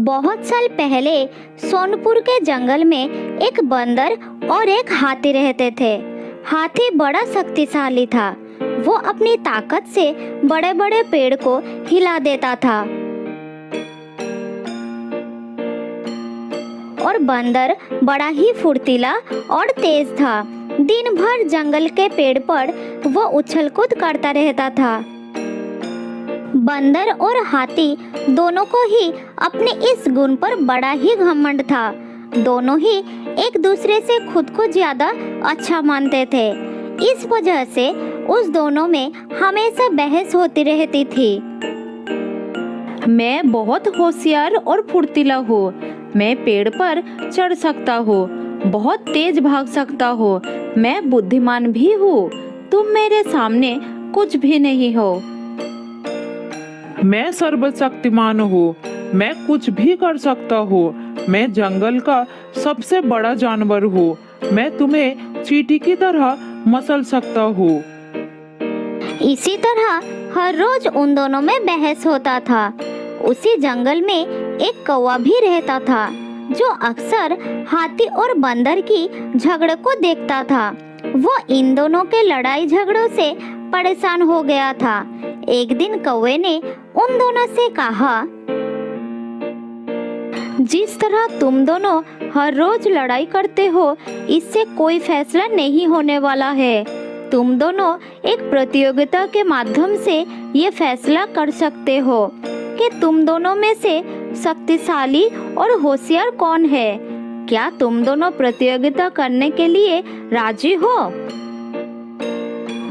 बहुत साल पहले सोनपुर के जंगल में एक बंदर और एक हाथी रहते थे। हाथी बड़ा शक्तिशाली था। वो अपनी ताकत से बड़े बड़े पेड़ को हिला देता था और बंदर बड़ा ही फुर्तीला और तेज था। दिन भर जंगल के पेड़ पर वो उछल कूद करता रहता था। बंदर और हाथी दोनों को ही अपने इस गुण पर बड़ा ही घमंड था। दोनों ही एक दूसरे से खुद को ज्यादा अच्छा मानते थे। इस वजह से उस दोनों में हमेशा बहस होती रहती थी। मैं बहुत होशियार और फुर्तीला हूँ। मैं पेड़ पर चढ़ सकता हूँ, बहुत तेज भाग सकता हूँ। मैं बुद्धिमान भी हूँ। तुम मेरे सामने कुछ भी नहीं हो। मैं सर्वशक्तिमान हूँ। मैं कुछ भी कर सकता हूँ। मैं जंगल का सबसे बड़ा जानवर हूँ। मैं तुम्हें चींटी की तरह मसल सकता हूँ। इसी तरह हर रोज उन दोनों में बहस होता था। उसी जंगल में एक कौवा भी रहता था जो अक्सर हाथी और बंदर की झगड़े को देखता था। वो इन दोनों के लड़ाई झगड़ों से परेशान हो गया था। एक दिन कौवे ने उन दोनों से कहा, जिस तरह तुम दोनों हर रोज लड़ाई करते हो, इससे कोई फैसला नहीं होने वाला है। तुम दोनों एक प्रतियोगिता के माध्यम से ये फैसला कर सकते हो कि तुम दोनों में से शक्तिशाली और होशियार कौन है। क्या तुम दोनों प्रतियोगिता करने के लिए राजी हो?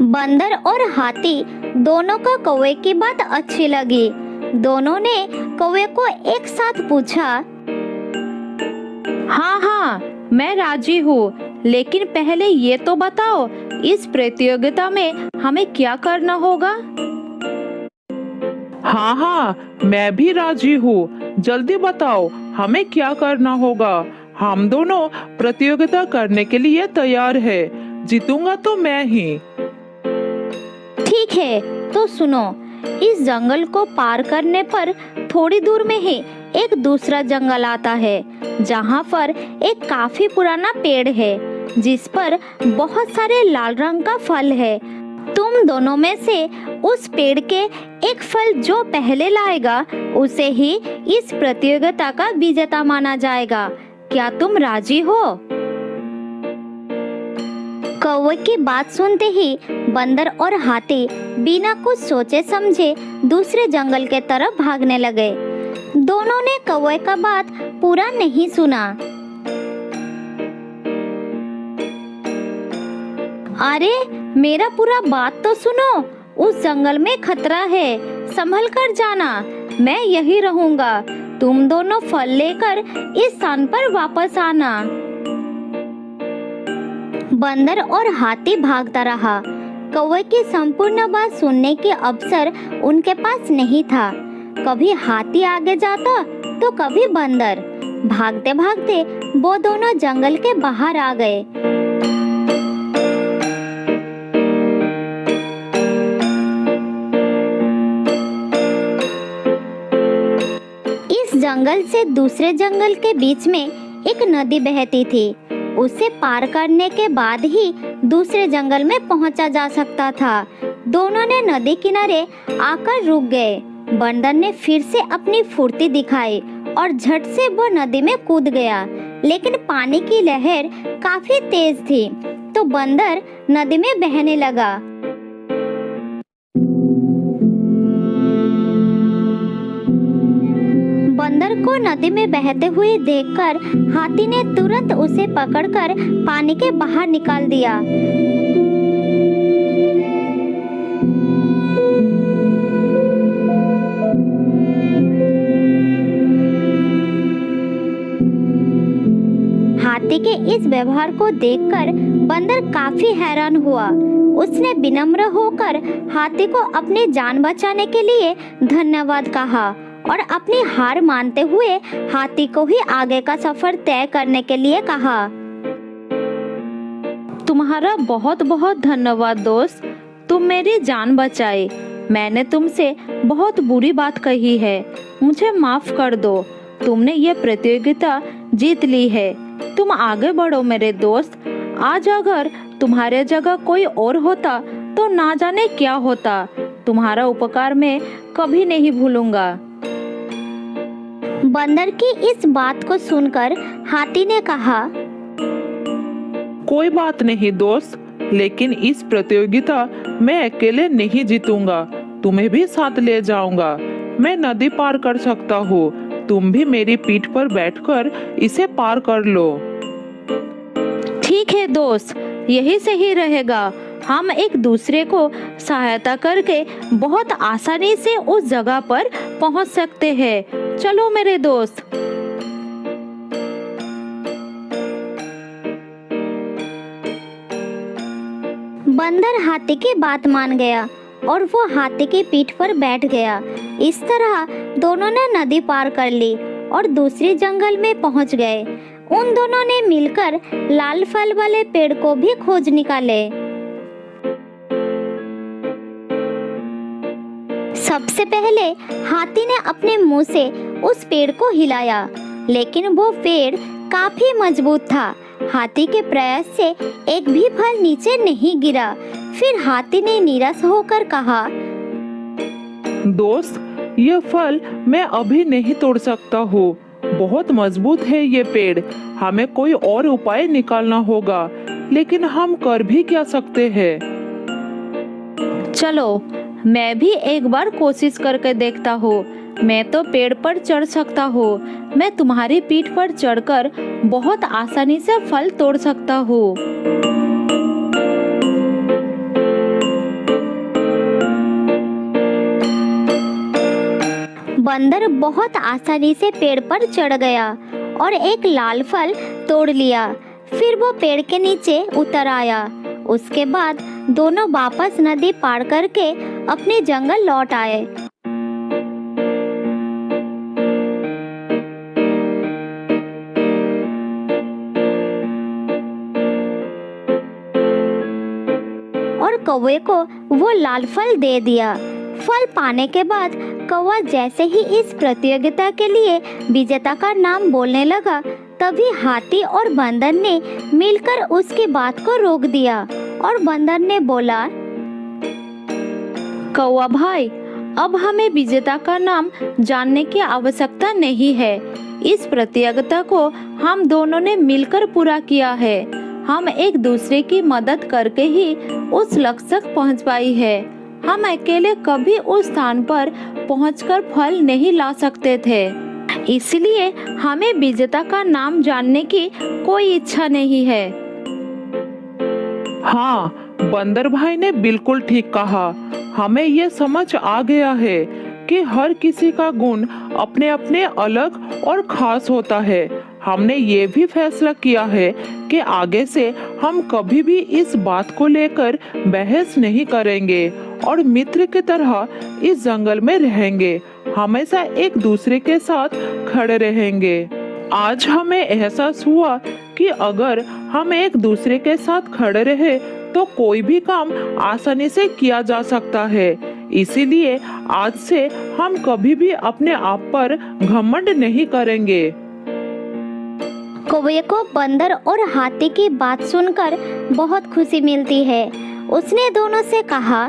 बंदर और हाथी दोनों को कौवे की बात अच्छी लगी। दोनों ने कौवे को एक साथ पूछा, हाँ हाँ, मैं राजी हूँ, लेकिन पहले ये तो बताओ, इस प्रतियोगिता में हमें क्या करना होगा? हाँ हाँ, मैं भी राजी हूँ। जल्दी बताओ, हमें क्या करना होगा। हम दोनों प्रतियोगिता करने के लिए तैयार है। जीतूंगा तो मैं ही। ठीक है, तो सुनो। इस जंगल को पार करने पर थोड़ी दूर में ही एक दूसरा जंगल आता है, जहाँ पर एक काफी पुराना पेड़ है जिस पर बहुत सारे लाल रंग का फल है। तुम दोनों में से उस पेड़ के एक फल जो पहले लाएगा उसे ही इस प्रतियोगिता का विजेता माना जाएगा। क्या तुम राजी हो? कौवे की बात सुनते ही बंदर और हाथी बिना कुछ सोचे समझे दूसरे जंगल के तरफ भागने लगे। दोनों ने कौवे का बात पूरा नहीं सुना। अरे, मेरा पूरा बात तो सुनो। उस जंगल में खतरा है, संभल कर जाना। मैं यही रहूंगा। तुम दोनों फल लेकर इस स्थान पर वापस आना। बंदर और हाथी भागता रहा। कौवे की संपूर्ण बात सुनने के अवसर उनके पास नहीं था। कभी हाथी आगे जाता तो कभी बंदर। भागते भागते वो दोनों जंगल के बाहर आ गए। इस जंगल से दूसरे जंगल के बीच में एक नदी बहती थी। उसे पार करने के बाद ही दूसरे जंगल में पहुंचा जा सकता था। दोनों ने नदी किनारे आकर रुक गए। बंदर ने फिर से अपनी फुर्ती दिखाई और झट से वो नदी में कूद गया, लेकिन पानी की लहर काफी तेज थी तो बंदर नदी में बहने लगा। बंदर को नदी में बहते हुए देखकर हाथी ने तुरंत उसे पकड़कर पानी के बाहर निकाल दिया। हाथी के इस व्यवहार को देखकर बंदर काफी हैरान हुआ। उसने विनम्र होकर हाथी को अपनी जान बचाने के लिए धन्यवाद कहा और अपनी हार मानते हुए हाथी को ही आगे का सफर तय करने के लिए कहा। तुम्हारा बहुत बहुत धन्यवाद दोस्त, तुम मेरी जान बचाई। मैंने तुमसे बहुत बुरी बात कही है, मुझे माफ कर दो। तुमने ये प्रतियोगिता जीत ली है, तुम आगे बढ़ो मेरे दोस्त। आज अगर तुम्हारे जगह कोई और होता तो ना जाने क्या होता। तुम्हारा उपकार मैं कभी नहीं भूलूंगा। बंदर की इस बात को सुनकर हाथी ने कहा, कोई बात नहीं दोस्त, लेकिन इस प्रतियोगिता मैं अकेले नहीं जीतूंगा, तुम्हें भी साथ ले जाऊंगा। मैं नदी पार कर सकता हूँ, तुम भी मेरी पीठ पर बैठकर इसे पार कर लो। ठीक है दोस्त, यही सही रहेगा। हम एक दूसरे को सहायता करके बहुत आसानी से उस जगह पर पहुंच सकते हैं। चलो मेरे दोस्त। बंदर हाथी की बात मान गया और वो हाथी की पीठ पर बैठ गया। इस तरह दोनों ने नदी पार कर ली और दूसरी जंगल में पहुंच गए। उन दोनों ने मिलकर लाल फल वाले पेड़ को भी खोज निकाले। सबसे पहले हाथी ने अपने मुंह से उस पेड़ को हिलाया, लेकिन वो पेड़ काफी मजबूत था। हाथी के प्रयास से एक भी फल नीचे नहीं गिरा। फिर हाथी ने निराश होकर कहा, दोस्त, ये फल मैं अभी नहीं तोड़ सकता हूँ, बहुत मजबूत है ये पेड़। हमें कोई और उपाय निकालना होगा, लेकिन हम कर भी क्या सकते हैं? चलो मैं भी एक बार कोशिश करके देखता हूँ। मैं तो पेड़ पर चढ़ सकता हूँ। मैं तुम्हारी पीठ पर चढ़कर बहुत आसानी से फल तोड़ सकता हूँ। बंदर बहुत आसानी से पेड़ पर चढ़ गया और एक लाल फल तोड़ लिया। फिर वो पेड़ के नीचे उतर आया। उसके बाद दोनों वापस नदी पार करके अपने जंगल लौट आए। और कौवे को वो लाल फल दे दिया। फल पाने के बाद कौवा जैसे ही इस प्रतियोगिता के लिए विजेता का नाम बोलने लगा, तभी हाथी और बंदर ने मिलकर उसकी बात को रोक दिया। और बंदर ने बोला, कौवा भाई, अब हमें विजेता का नाम जानने की आवश्यकता नहीं है। इस प्रतियोगिता को हम दोनों ने मिलकर पूरा किया है। हम एक दूसरे की मदद करके ही उस लक्ष्य तक पहुंच पाई है। हम अकेले कभी उस स्थान पर पहुंचकर फल नहीं ला सकते थे, इसलिए हमें विजेता का नाम जानने की कोई इच्छा नहीं है। हाँ, बंदर भाई ने बिल्कुल ठीक कहा। हमें ये समझ आ गया है कि हर किसी का गुण अपने अपने अलग और खास होता है। हमने ये भी फैसला किया है कि आगे से हम कभी भी इस बात को लेकर बहस नहीं करेंगे और मित्र की तरह इस जंगल में रहेंगे। हमेशा एक दूसरे के साथ खड़े रहेंगे। आज हमें एहसास हुआ कि अगर हम एक दूसरे के साथ खड़े रहे तो कोई भी काम आसानी से किया जा सकता है। इसीलिए आज से हम कभी भी अपने आप पर घमंड नहीं करेंगे। कौवे को बंदर और हाथी की बात सुनकर बहुत खुशी मिलती है। उसने दोनों से कहा,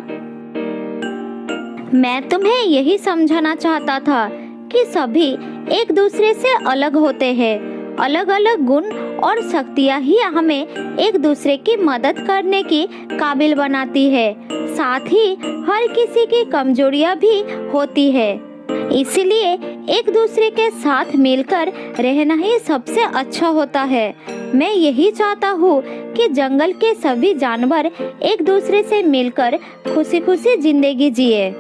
मैं तुम्हें यही समझाना चाहता था कि सभी एक दूसरे से अलग होते हैं। अलग अलग गुण और शक्तियाँ ही हमें एक दूसरे की मदद करने की काबिल बनाती है। साथ ही हर किसी की कमजोरियाँ भी होती है। इसलिए एक दूसरे के साथ मिलकर रहना ही सबसे अच्छा होता है। मैं यही चाहता हूँ कि जंगल के सभी जानवर एक दूसरे से मिलकर खुशी खुशी जिंदगी जिए।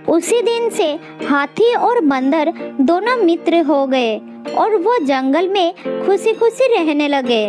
उसी दिन से हाथी और बंदर दोनों मित्र हो गए और वो जंगल में खुशी खुशी रहने लगे।